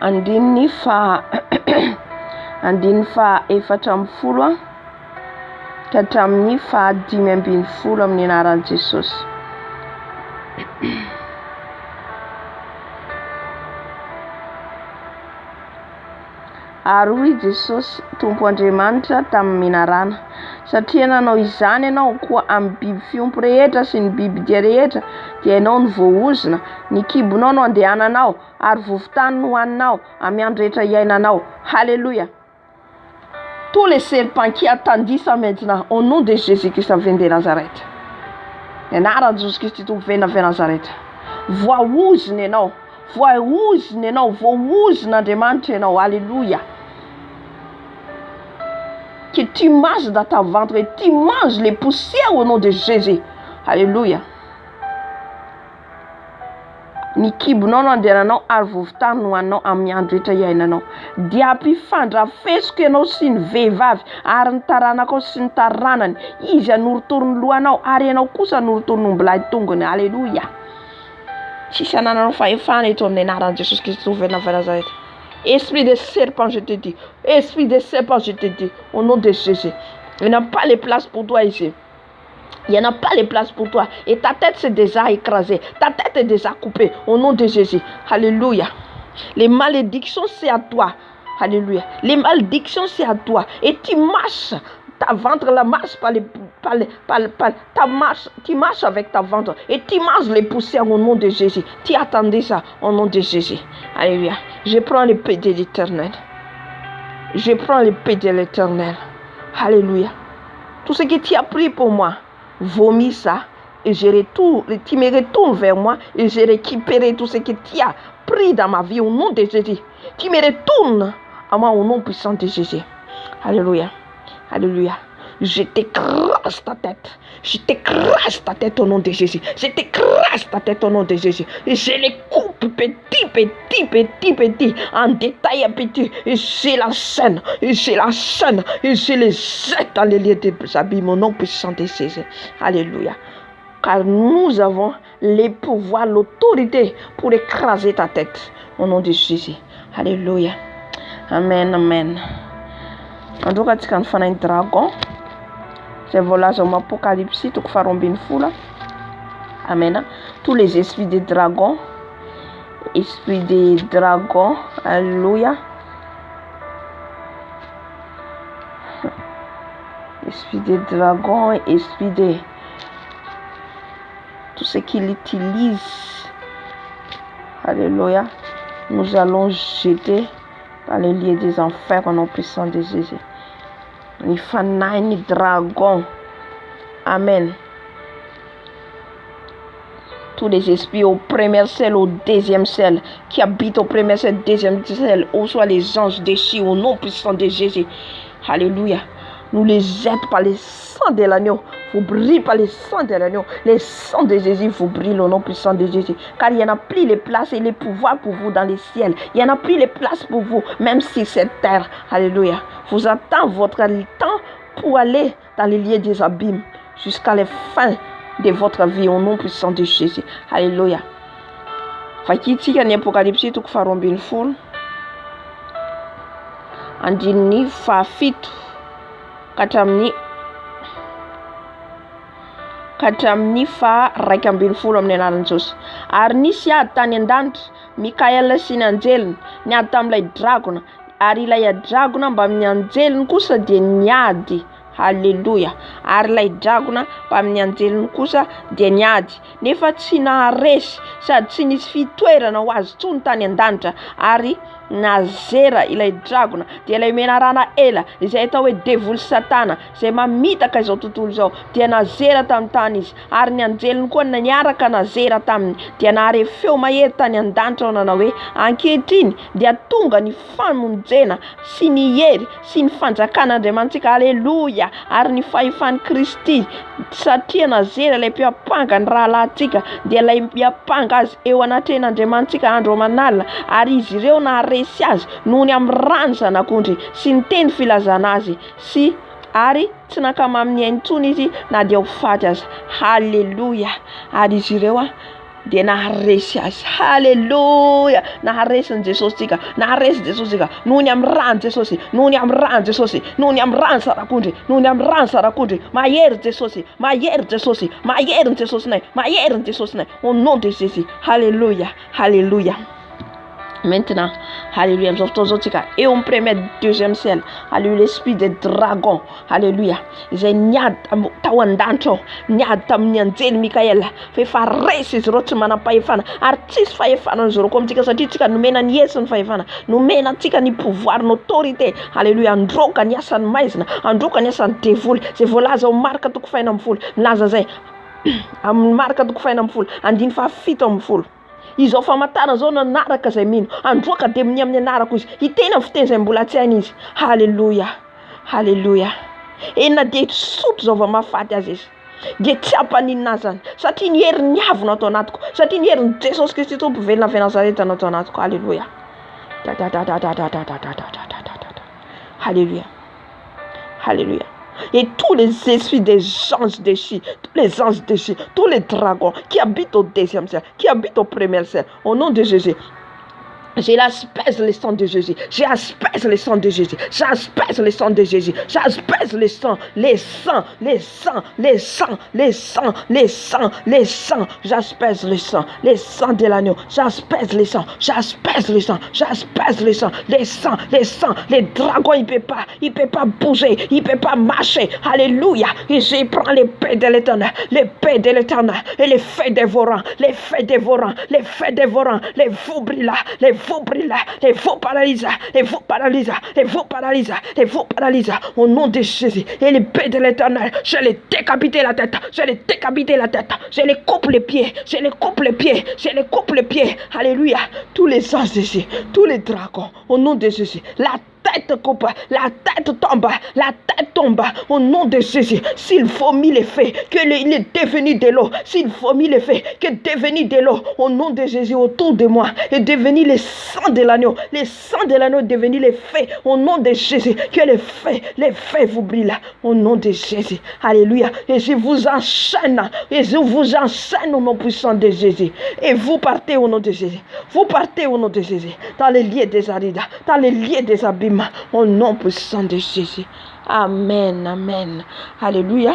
Andini fa efatra amby folo ka hatramin'ny fa 5:20 amin'ny anaran'i Jesosy. Ary hoy Jesosy Tompo Andriamanitra tamin'ny minarana, satria nanao izany ianao koa amin'ny biby fiompy rehetra sy ny biby dia rehetra, dia ianao ny voaozona, ny kibonao no andehananao, ary vovotany no hohaninao amin'ny andro rehetra iainanao. Alléluia. Tous les serpents qui attendissent maintenant au nom de Jésus-Christ vient de Nazareth. Ny anaran'i Jesus Kristy tovena avy Nazareth. Voaozona ianao, voaozon'Andriamanitra ianao. Alléluia. Que tu manges dans ta ventre et tu manges les poussières au nom de Jésus. Alléluia. Ny kibonao no andehananao ary vovotany no hohaninao amin'ny andro rehetra iainanao. Dia ampifandrafesiko ianao sy ny vehivavy ary ny taranako sy ny taranany. Izy hanorotoro ny lohanao ary ianao kosa hanorotoro ny ombilay tongony. Alléluia. Tsisy anananao fahefana eto amin'ny anaran'i Jesosy Kristy tovena avy Nazareth. Esprit de serpent, je te dis. Esprit de serpent, je te dis. Au nom de Jésus. Il n'y a pas les places pour toi ici. Il n'y en a pas les places pour toi. Et ta tête s'est déjà écrasée. Ta tête est déjà coupée. Au nom de Jésus. Alléluia. Les malédictions, c'est à toi. Alléluia. Les malédictions, c'est à toi. Et tu marches. Ta ventre la marche tu marches avec ta ventre. Et tu manges les poussières au nom de Jésus. Tu attendais ça au nom de Jésus. Alléluia. Je prends les paix de l'Éternel. Je prends les paix de l'Éternel. Alléluia. Tout ce que tu as pris pour moi, vomis ça. Et tu me retournes vers moi. Et je récupère tout ce que tu as pris dans ma vie au nom de Jésus. Tu me retournes à moi au nom puissant de Jésus. Alléluia. Alléluia. Je t'écrase ta tête. Je t'écrase ta tête au nom de Jésus. Je t'écrase ta tête au nom de Jésus. Et je les coupe petit, en détail à petit. Et je la scène. Et je les jette dans les lieux des abîmes au nom puissant de Jésus. Alléluia. Car nous avons les pouvoirs, l'autorité pour écraser ta tête au nom de Jésus. Alléluia. Amen, amen. En tout cas, tu as fait un dragon. C'est voilà, j'ai mon apocalypse, tout faire un bin fou là. Amen. Tous les esprits des dragons. Alléluia. Esprit des dragons, esprit de tout ce qu'il utilise. Alléluia. nous allons jeter dans les lieux des enfers au nom puissant de Jésus. Ni fanaille, ni dragon. Amen. Tous les esprits au premier ciel, au deuxième ciel, qui habitent au premier ciel, deuxième ciel, où soient les anges déchus au nom puissant de Jésus. Alléluia. Nous les jettons par le sang de l'agneau. Vous brillez par le sang de l'agneau. Le sang de Jésus vous brille au nom puissant de Jésus. Car il y en a pris les places et les pouvoirs pour vous dans les ciels. Il y en a pris les places pour vous, même si cette terre. Alléluia. Vous attend votre temps pour aller dans les lieux des abîmes jusqu'à la fin de votre vie au nom puissant de Jésus. Alléluia. Fakitsika ny Apocalypse toko faharoambin'ny folo. Andin'ny fahafito katramin'ny faha-raika ambin'ny folo amin'ny anaran'i Jesosy. Ary nisy ady tany an-danitra Mikaela sy ny anjeliny niady tamin'ilay dragona, ary ilay dragona mba amin'ny anjeliny kosa dia niady. Alléluia. Ary ilay dragona mba amin'ny anjeliny kosa dia niady, nefa tsy naharesy sady tsy nisy fitoerana ho azy tsony tany an-danitra, ary nazera ilay dragona dia ilay menarana ela izay atao hoe devoly satana izay mamitaka izao tontolo izao dia nazera tamin'ny tany izy, ary ny anjeliny koa niaraka nazera taminy, dia nahare feo mahery tany an-danitra nanao hoe ankehitriny dia tonga ny famonjena sy ny hery sy ny fanjakan'Andriamantsika. Alléluia. Ary ny fahefan'ny Kristy, satria nazera ilay mpiapanga ny rahalahintsika dia ilay mpiapanga azy eo anatren'Andriamantsika andro aman'alina, ary izy ireo naharesy azy noho ny amin'ny rano zanak'ondry sy ny teny filazana azy sy ary tsy nakama amin'ny ainy intsony izy na dia ho faty azy. Halleluja. Ary izy ireo dia naharesy azy. Halleluja. Naharesin'i Jesosy tsika, naharesy Jesosy tsika noho ny amin'ny rano Jesosy, noho ny amin'ny rano Jesosy, noho ny amin'ny rano sarak'ondry, noho ny amin'ny rano sarak'ondry. Mahery Jesosy, mahery Jesosy, mahery Jesosy nay, mahery Jesosy nay au nom de Jésus. Alléluia. Alléluia. Maintenant, alléluia, nous avons et on premier deuxième ciel, alléluia, l'esprit des dragons, alléluia, j'ai niad tawandancho, niad tam nianzel Mikael, fait faresis rotsmana paifana, artiste faifana zoro comme tika satika nous mena nieson faifana, nous mena tika ni pouvoir, autorité, alléluia, androka niasan maisna, androka niasan devul, c'est volaza marka tuk fainam full, lazazay, am marka tuk fainam full, andin fa fitom full. Izao famatana zao nanaraka zay mino androaka de amin'ny anarako izy hitena amin'ny fiteny zay mbola tsy hainy izy. Halleluja. Halleluja. Enina dia sotro zao vao mahafaty azy izy dia tsy hampaninina azy zany satria ny herin'ny avona atao anatiko, satria ny herin'i Jesosy Kristy tompo velona avy Nazareta atao anatiko. Halleluja. Halleluja. Halleluja. Et tous les esprits des anges déchus, tous les anges déchus, tous les dragons qui habitent au deuxième ciel, qui habitent au premier ciel, au nom de Jésus, j'aspèse le sang de Jésus, j'aspèse le sang de Jésus, j'aspèse le sang de Jésus, j'aspèse le sang, les sangs, les sangs, les sangs, les sangs, les sangs, les sangs, j'aspèse le sang, les sangs de l'agneau, j'aspèse le sang, j'aspèse le sang, j'aspèse le sang, les sangs, les dragons, il peut pas bouger, il peut pas marcher. Alléluia. Et je prends l'épée de l'Éternel, l'épée de l'Éternel et les feux dévorants, les feux dévorants, les feux dévorants, les fous brillants, les faux brilla, les faux paralysés, les faux paralysés, les faux paralysés, les faux paralysés, au nom de Jésus. Et l'épée de l'Éternel, je les décapite la tête, je les décapite la tête, je les coupe les pieds, je les coupe les pieds, je les coupe les pieds. Alléluia. Tous les anges de Jésus, tous les dragons, au nom de Jésus. La tête coupe, la tête tombe, au nom de Jésus. S'il vomit les faits, qu'il est devenu de l'eau, s'il vomit les faits, qu'il est devenu de l'eau, au nom de Jésus, autour de moi, est devenu le sang de l'agneau, le sang de l'agneau est devenu les faits, au nom de Jésus, que les faits vous brillent, au nom de Jésus. Alléluia. Et je vous enchaîne au nom puissant de Jésus. Et vous partez au nom de Jésus. Vous partez au nom de Jésus, dans les lieux des arides, dans les lieux des abîmes, au nom puissant de Jésus. Amen, amen. Alléluia.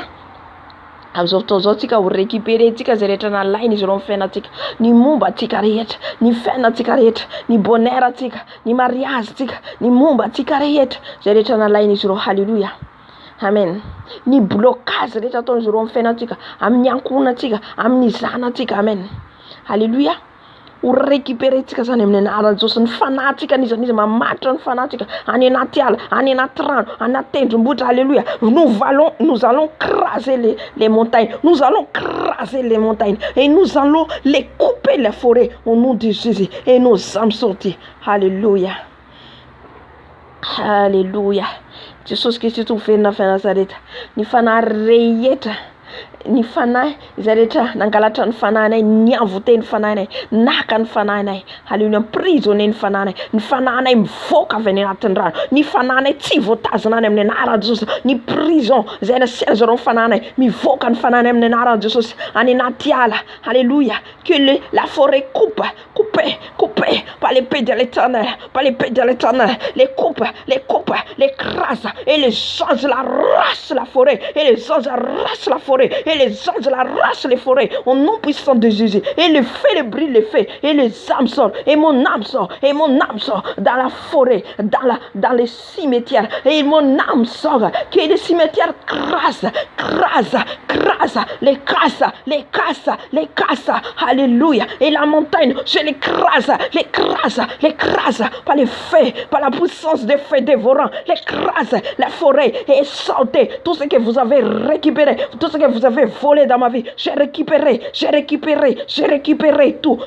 Amzao tsika ho récupérer tsika zay rehetra nalainy izy ireo amin'ny fiainatsika, ny momba tsika rehetra, ny fiainatsika rehetra, ny bonheur tsika, ny mariage tsika, ny momba tsika rehetra zay rehetra nalainy izy ireo. Alléluia. Amen. Ny blocage rehetra ataon'izy ireo amin'ny fiainatsika, amin'ny ankohonantsika, amin'ny zanatsika. Amen. Alléluia. ho récupérentsika zany amin'ny anaran'i Jesosy. Ny fanahintsika n'izy mamatotra ny fanahintsika any anaty ala, any anaty rano, anaty tendrombohitra. Alléluia. Nous allons craser les montagnes. Nous allons craser les montagnes et nous allons les couper la forêt au nom de Jésus et nos âmes sorties. Alléluia. Alléluia. Jesosy Kristy toverina avy Nazareta. Ny fanahy rehetra, ny fanahy izay rehetra nangalatra ny fanahinay, niavote ny fanahinay, naka ny fanahinay. Alléluia. Emprisonné ny fanahinay. Ny fanahinay mivoaka avy any anatin'ny rano. Ny fanahinay tsy voatazana any amin'ny anaran'i Jesosy. Ny prison izay nasiana zareo ny fanahinay, mivoaka ny fanahinay amin'ny anaran'i Jesosy any anaty ala. Alléluia. Que la forêt coupée par l'épée de l'Éternel, par l'épée de l'Éternel, les coupe, les crase, et les anges arrachent la forêt, et les anges arrachent la forêt, et les anges arrachent les forêts, au nom puissant de Jésus, et le feu les brille les feux, et les âmes sortent, et mon âme sort, dans la forêt, dans les cimetières, et mon âme sort, que les cimetières crasent, les cassent, alléluia, et la montagne, je l'écrase par les feux, par la puissance des feux dévorants, l'écrase, la forêt, et sortez tout ce que vous avez récupéré, tout ce que vous avez volé dans ma vie. J'ai récupéré tout,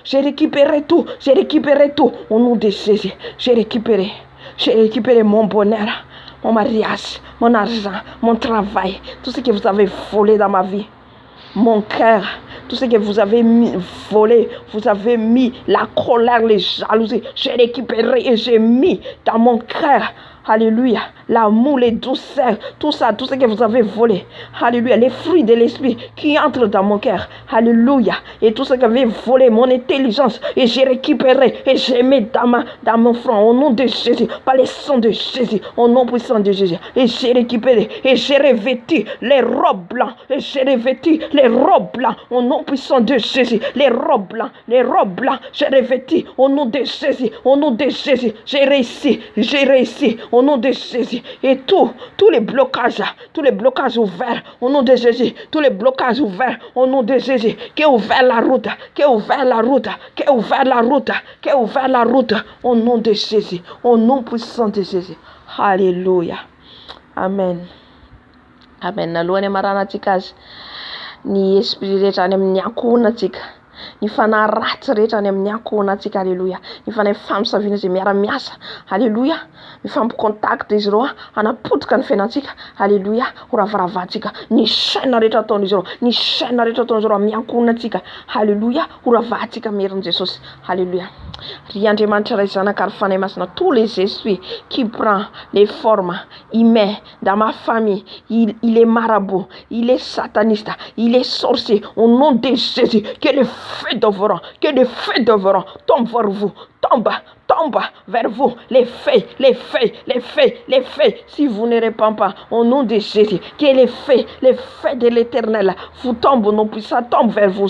au nom de Jésus. J'ai récupéré mon bonheur, mon mariage, mon argent, mon travail, tout ce que vous avez volé dans ma vie. Mon cœur, tout ce que vous avez volé, vous avez mis la colère, les jalousies. J'ai récupéré et j'ai mis dans mon cœur, alléluia, l'amour, les douceurs, tout ça, tout ce que vous avez volé. Alléluia, les fruits de l'esprit qui entrent dans mon cœur. Alléluia, et tout ce que vous avez volé, mon intelligence, et j'ai récupéré et j'ai mis dans mon front, au nom de Jésus, par les sang de Jésus, au nom puissant de Jésus. Et j'ai récupéré et j'ai revêtu les robes blancs, et j'ai revêtu les robes blancs, au nom puissant de Jésus. Les robes blancs, j'ai revêtu au nom de Jésus, au nom de Jésus. J'ai réussi, au nom de Jésus. Et tous les blocages ouverts au nom de Jésus, tous les blocages ouverts au nom de Jésus, qui a ouvert la route, au nom de Jésus, au nom puissant de Jésus. Alléluia. Amen. Nalohany amaranantsika azy ny esprit rehetra any amin'ny ankohonantsika, ny fanahy ratsy rehetra any amin'ny ankohonantsika. Alléluia. Ny fanahy famisaviana izay miara-miasa, alléluia, mifampicontact izy ireo hanapotika ny fiainantsika, alléluia, ho ravaravantsika. Ny chaîne rehetra ataon'izy ireo amin'ny ankohonantsika, alléluia, ho ravahantsika merin Jesosy. Alléluia. Ry Andriamanitra ray zanaka ary fanahy masina, tous les esprits qui prend les formes, il met dans ma famille, il est marabout, il est sataniste, il est sorcier, au nom de Jésus, que le feu dévorant, tombe vers vous, tombe vers vous, les feux, si vous ne répondez pas, au nom de Jésus, que les feux de l'Éternel vous tombent, non plus, ça tombe vers vous,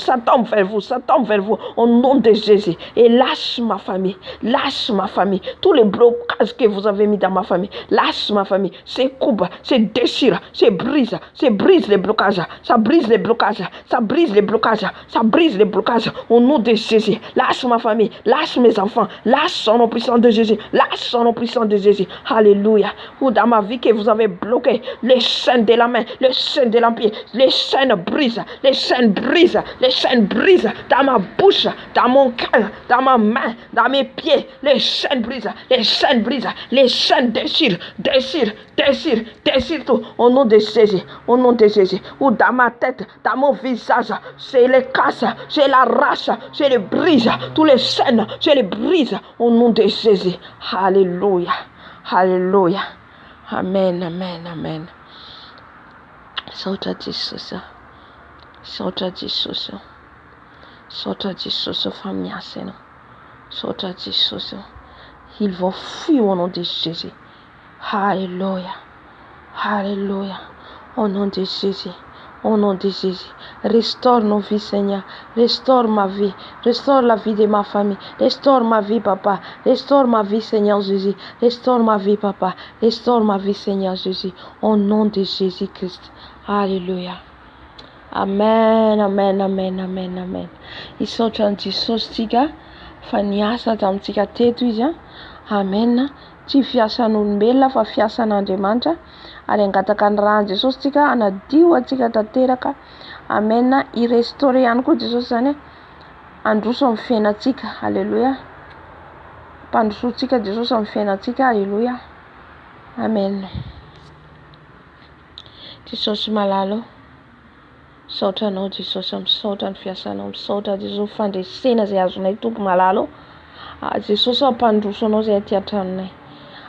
au nom de Jésus, et lâche ma famille, tous les blocages que vous avez mis dans ma famille, lâche ma famille, c'est coupe, c'est déchire, c'est brise les blocages, ça brise les blocages, au nom de Jésus, lâche ma famille, lâche mes enfants, lâche son nom puissant de Jésus, alléluia. Ou dans ma vie que vous avez bloqué, les chaînes de la main, les chaînes de l'empire, les chaînes brisent, dans ma bouche, dans mon cœur, dans ma main, dans mes pieds, les chaînes brisent, les chaînes déchirent tout, au nom de Jésus, ou dans ma tête, dans mon visage, je les casse, je les arrache, je les brise, tous les chaînes, je les brise, au nom de Jésus. Alléluia. Amen. Solta Jesus, famille assena. Solta Jesus. Ils vont fuir au nom de Jésus. Alléluia. Au nom de Jésus. Restaure nos vies, Seigneur. Restaure ma vie. Restaure la vie de ma famille. Restaure ma vie, Papa. Restaure ma vie, Seigneur Jésus. Restaure ma vie, Papa. Restaure ma vie, Seigneur Jésus. Au nom de Jésus-Christ. Alléluia. Amen. Ils sont en Jesus, tiga. fa niasa tamintsika teto izy amen. Tsy fiasan'olombelona fa fiasan'Andriamanitra ary angataka ny rano Jesosy tsika anadio atsika tanteraka amen. I restaurer ihany koa Jesosy zany androso amin'ny fiainantsika alleluia. Mpandrosoantsika Jesosy amin'ny fiainantsika alleluia amen. Jesosy malalo saotranao Jesosy, misaotra ny fiasanao, misaotra Jesosy fandresena izay azonay Tompo malalo. Jesosy ampandroso anao izay aty an-tranonay,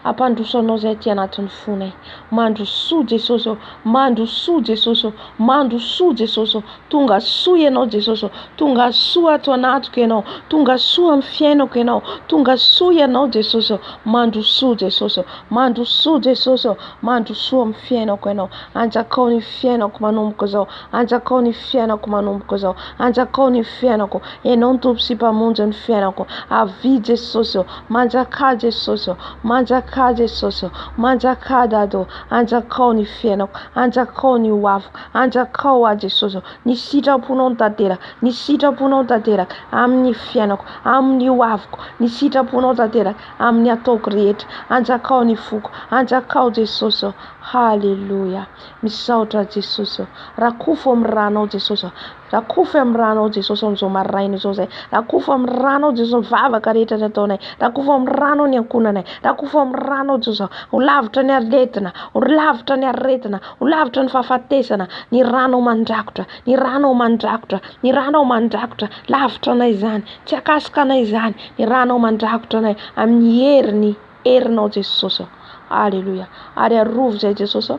ampandroso anao izay aty anatin'ny fonay, mandroso Jesosy, mandroso Jesosy, mandroso Jesosy, tonga soa ianao Jesosy, tonga soa ato anatiko ianao, tonga soa amin'ny fiainako ianao, tonga soa ianao Jesosy, mandroso Jesosy, mandroso Jesosy, mandroso amin'ny fiainako ianao, anjakao ny fiainako manomboka izao, anjakao ny fiainako manomboka izao, anjakao ny fiainako, ianao ny Tompo sy mpamonjy ny fiainako, avy Jesosy, manjaka Jesosy, manjaka Jesosy, manjaka dado, anjakao ny fiainako, anjakao ny hoaviko, anjakao a Jesosy, ny sitraponao tanteraka, ny sitraponao tanteraka amin'ny fiainako, amin'ny hoaviko, ny sitraponao tanteraka amin'ny ataoko rehetra, anjakao ny foko, anjakao Jesosy. Halleluja. Misaotra Jesosy, rakofo amin'ny ranao Jesosy, rakofo amin'ny ranao Jesosy amin'izao maraina izao zay, rakofo amin'ny ranao Jesosy vavaka rehetra nataonay, rakofo amin'ny ranao ny ankonanay, rakofo amin'ny ranao Jesosy, ho lavitra ny aretina, ho lavitra ny aretina, ho lavitra ny fahafatesana, ny ranao mandrakotra, ny ranao mandrakotra, ny ranao mandrakotra, lavitra anay izany, tsy akasika anay izany, ny ranao mandrakotra anay amin'ny herinao Jesosy. Alleluia. Ary arovo zay Jesosy,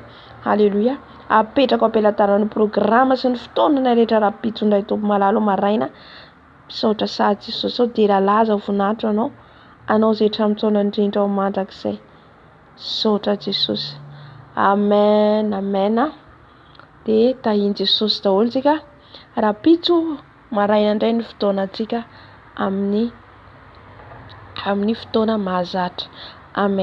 alleluia. Apetrako ampelatanany programa sy ny fotoanana rehetra rapitondray Tompo malalo maraina. Misaotra sady Jesosy, dera laza voninahitra anao zay hatramin'ny indrindra ao mandrakizay. Misaotra Jesosy. Amen, amen. De tahiny Jesosy daholo tsika, rapito maraina indray ny fotoanantsika amin'ny fotoana mahazatra. Amen.